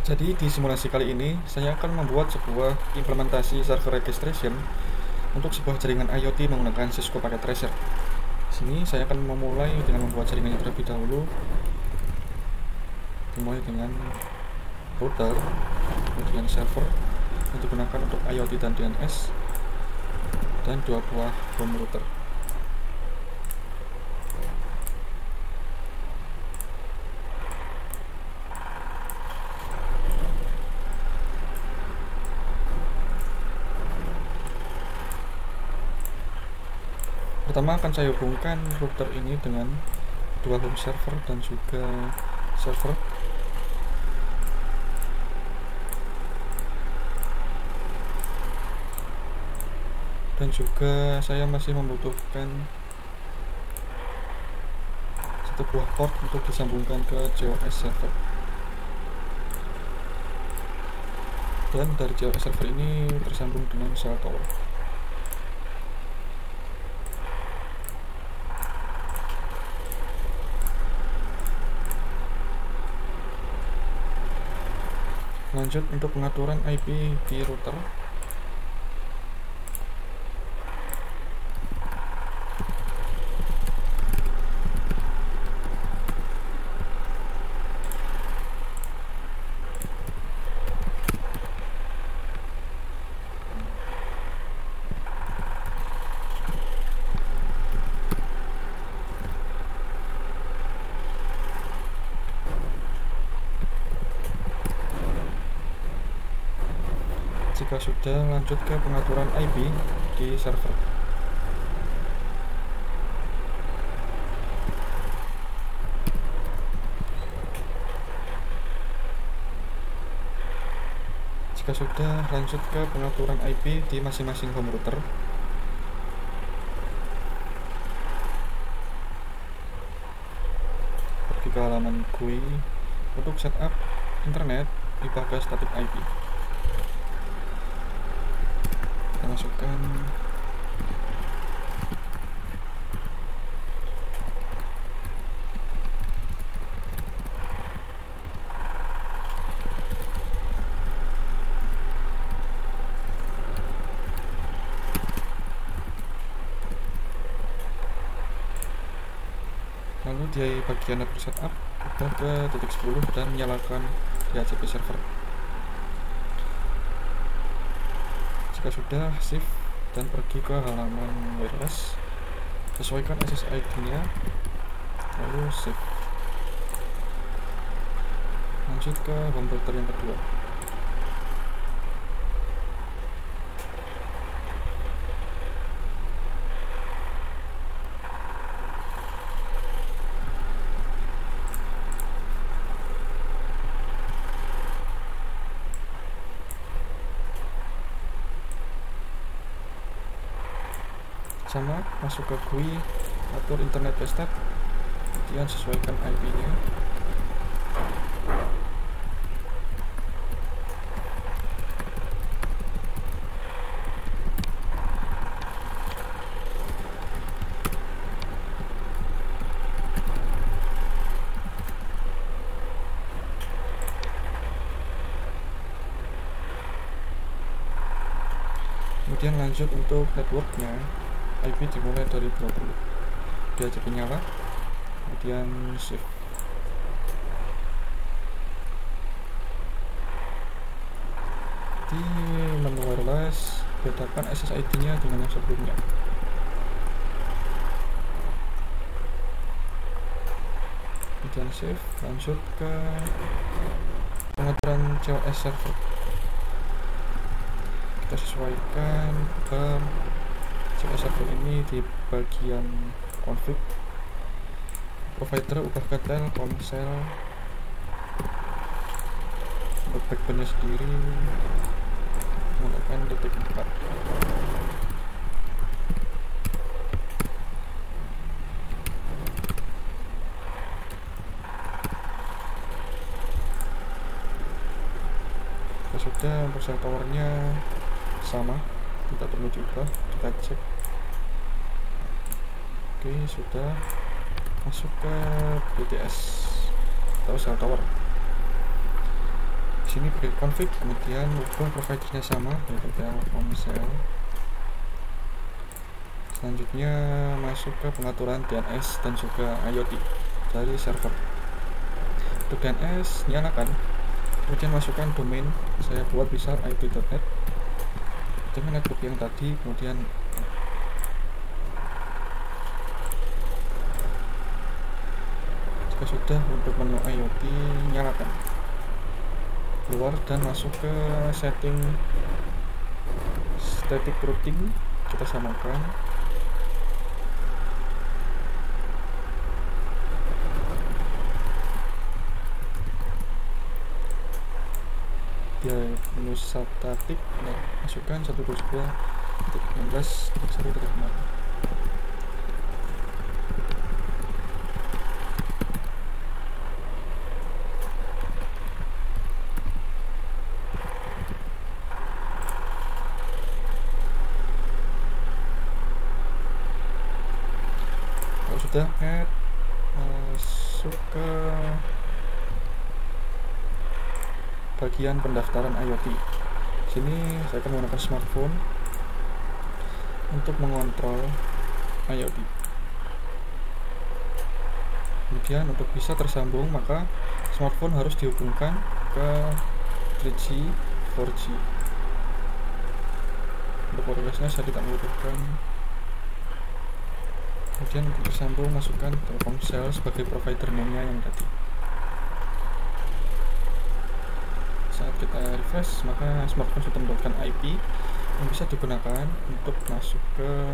Jadi di simulasi kali ini saya akan membuat sebuah implementasi server registration untuk sebuah jaringan IoT menggunakan Cisco Packet Tracer. Di sini saya akan memulai dengan membuat jaringannya terlebih dahulu. Dimulai dengan router, kemudian server yang digunakan untuk IoT dan DNS, dan 2 buah home router. Pertama akan saya hubungkan router ini dengan 2 home server dan juga server. Dan juga saya masih membutuhkan satu buah port untuk disambungkan ke COS server. Dan dari COS server ini tersambung dengan cell tower. Lanjut untuk pengaturan IP di router. Jika sudah, lanjut ke pengaturan IP di server. Jika sudah, lanjut ke pengaturan IP di masing-masing home router. Pergi ke halaman GUI untuk setup internet di bagian static IP. Kita masukkan lalu di bagian network setup ubah ke titik 10 dan nyalakan DHCP server. Jika sudah, shift dan pergi ke halaman wireless, sesuaikan SSID nya, lalu save. Lanjut ke home router yang kedua. Sama, masuk ke GUI, atur internet desktop, kemudian sesuaikan IP nya. Kemudian lanjut untuk networknya, IP dimulai dari 20, DHCP nyala, kemudian shift. Di menu wireless, bedakan SSID nya dengan yang sebelumnya. Kemudian save, lanjut ke pengaturan COS server. Kita sesuaikan ke COS server ini di bagian config. Provider ubah ke Telkomsel. Untuk backbone nya sendiri menggunakan detik 4. Sudah, untuk cell towernya sama, tidak perlu diubah, kita cek. Oke, sudah. Masuk ke BTS atau cell tower. Di sini pakai config, kemudian ubah providernya sama yaitu Telkomsel. Selanjutnya masuk ke pengaturan DNS dan juga IoT dari server. Untuk DNS nyalakan, kemudian masukkan domain, saya buat bisa ip.net dengan network yang tadi. Kemudian jika sudah, untuk menu IoT nyalakan, keluar dan masuk ke setting static routing, kita samakan. Dia menu static, masukkan 122.16.1.6. Kalau sudah add, masuk ke bagian pendaftaran IoT. Sini saya akan menggunakan smartphone untuk mengontrol IoT. Kemudian untuk bisa tersambung, maka smartphone harus dihubungkan ke 3G, 4G. Untuk wirelessnya saya tidak membutuhkan. Kemudian untuk tersambung, masukkan Telkomsel sebagai provider name-nya yang tadi. Saat kita refresh, maka smartphone sudah mendapatkan IP yang bisa digunakan untuk masuk ke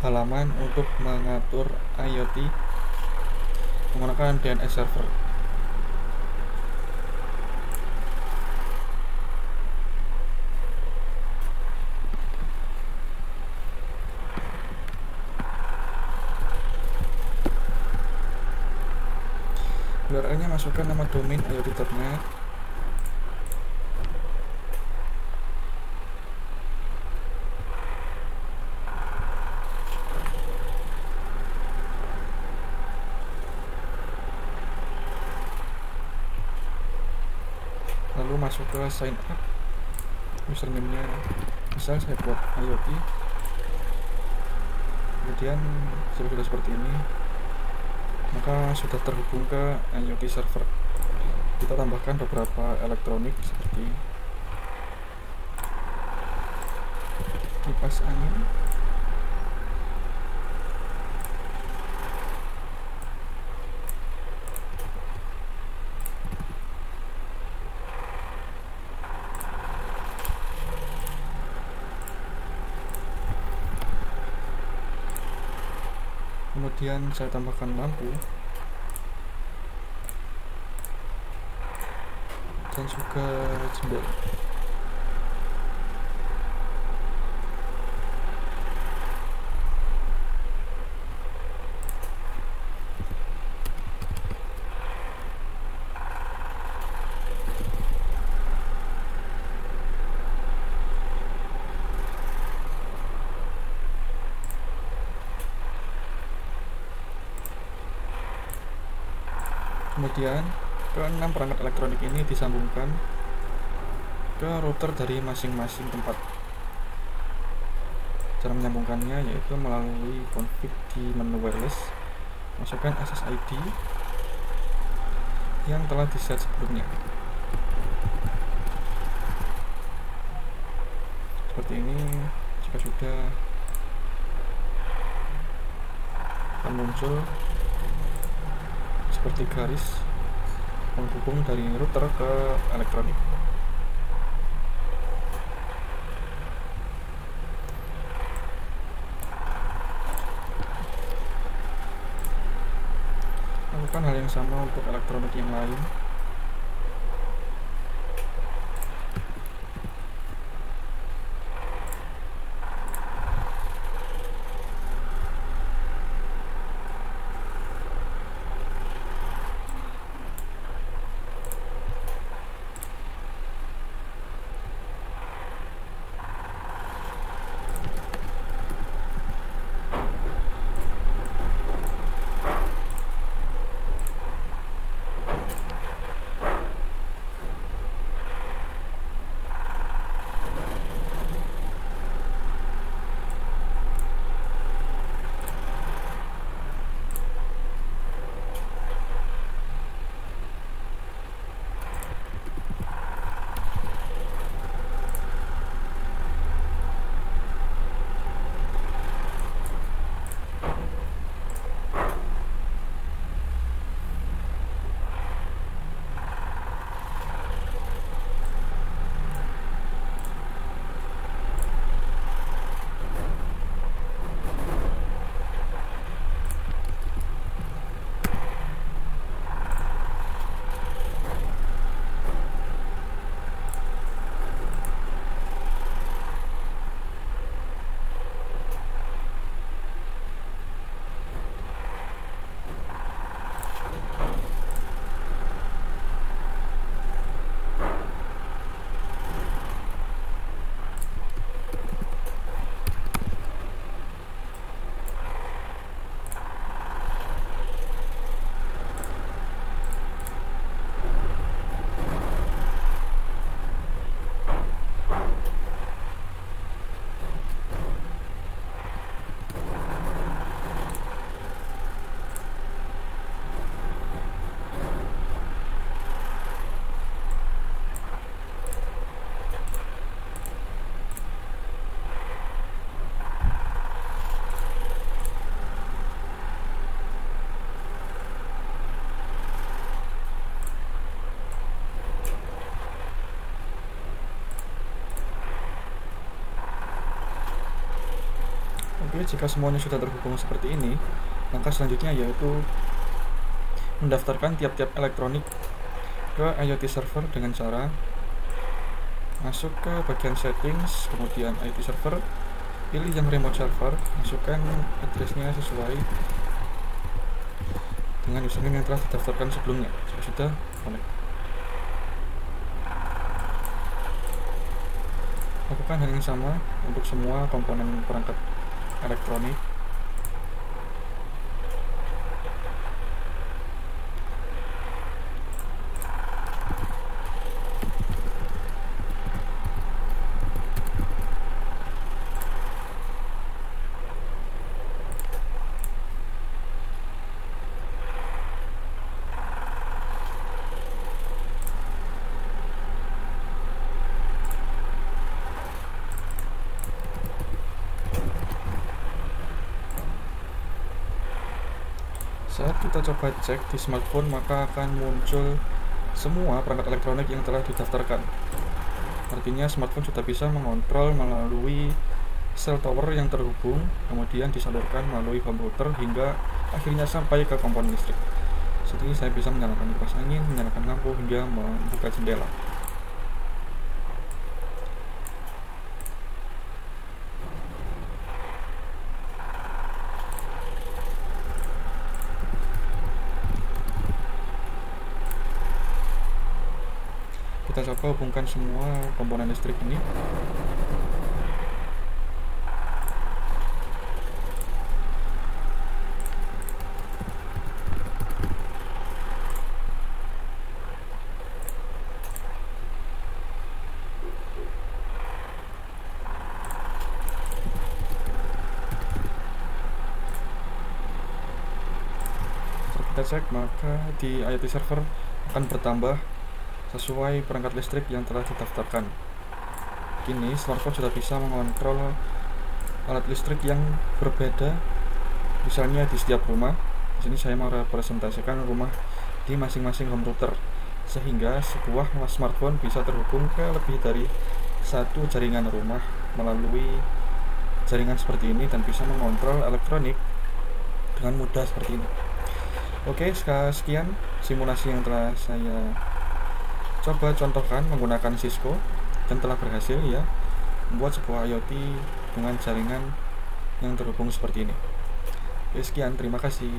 halaman untuk mengatur IoT menggunakan DNS server. URL-nya masukkan nama domain iot.net, lalu masuk ke sign up, username-nya misal saya buat IoT. Kemudian sudah seperti ini, maka sudah terhubung ke IoT server. Kita tambahkan beberapa elektronik seperti kipas angin, kemudian saya tambahkan lampu dan juga jendela. Kemudian ke-6 perangkat elektronik ini disambungkan ke router dari masing-masing tempat. Cara menyambungkannya yaitu melalui config di menu wireless, masukkan SSID yang telah di-set sebelumnya. Seperti ini. Jika sudah, akan muncul seperti garis penghubung dari router ke elektronik. Lakukan hal yang sama untuk elektronik yang lain. Oke, jika semuanya sudah terhubung seperti ini, langkah selanjutnya yaitu mendaftarkan tiap-tiap elektronik ke IoT server dengan cara masuk ke bagian settings, kemudian IoT server, pilih yang remote server, masukkan addressnya sesuai dengan username yang telah didaftarkan sebelumnya. Jika sudah, connect. Lakukan hal yang sama untuk semua komponen perangkat elektronik. Saat kita coba cek di smartphone, maka akan muncul semua perangkat elektronik yang telah didaftarkan. Artinya smartphone sudah bisa mengontrol melalui sel tower yang terhubung, kemudian disalurkan melalui home router hingga akhirnya sampai ke komponen listrik. Jadi saya bisa menyalakan kipas angin, menyalakan lampu, hingga membuka jendela. Kita coba hubungkan semua komponen listrik ini. Setelah kita cek, maka di IoT server akan bertambah sesuai perangkat listrik yang telah didaftarkan. Kini smartphone sudah bisa mengontrol alat listrik yang berbeda, misalnya di setiap rumah. Di sini saya mau representasikan rumah di masing-masing home router, sehingga sebuah smartphone bisa terhubung ke lebih dari satu jaringan rumah melalui jaringan seperti ini dan bisa mengontrol elektronik dengan mudah seperti ini. Oke, sekian simulasi yang telah saya coba contohkan menggunakan Cisco dan telah berhasil ya membuat sebuah IoT dengan jaringan yang terhubung seperti ini. Oke, sekian, terima kasih.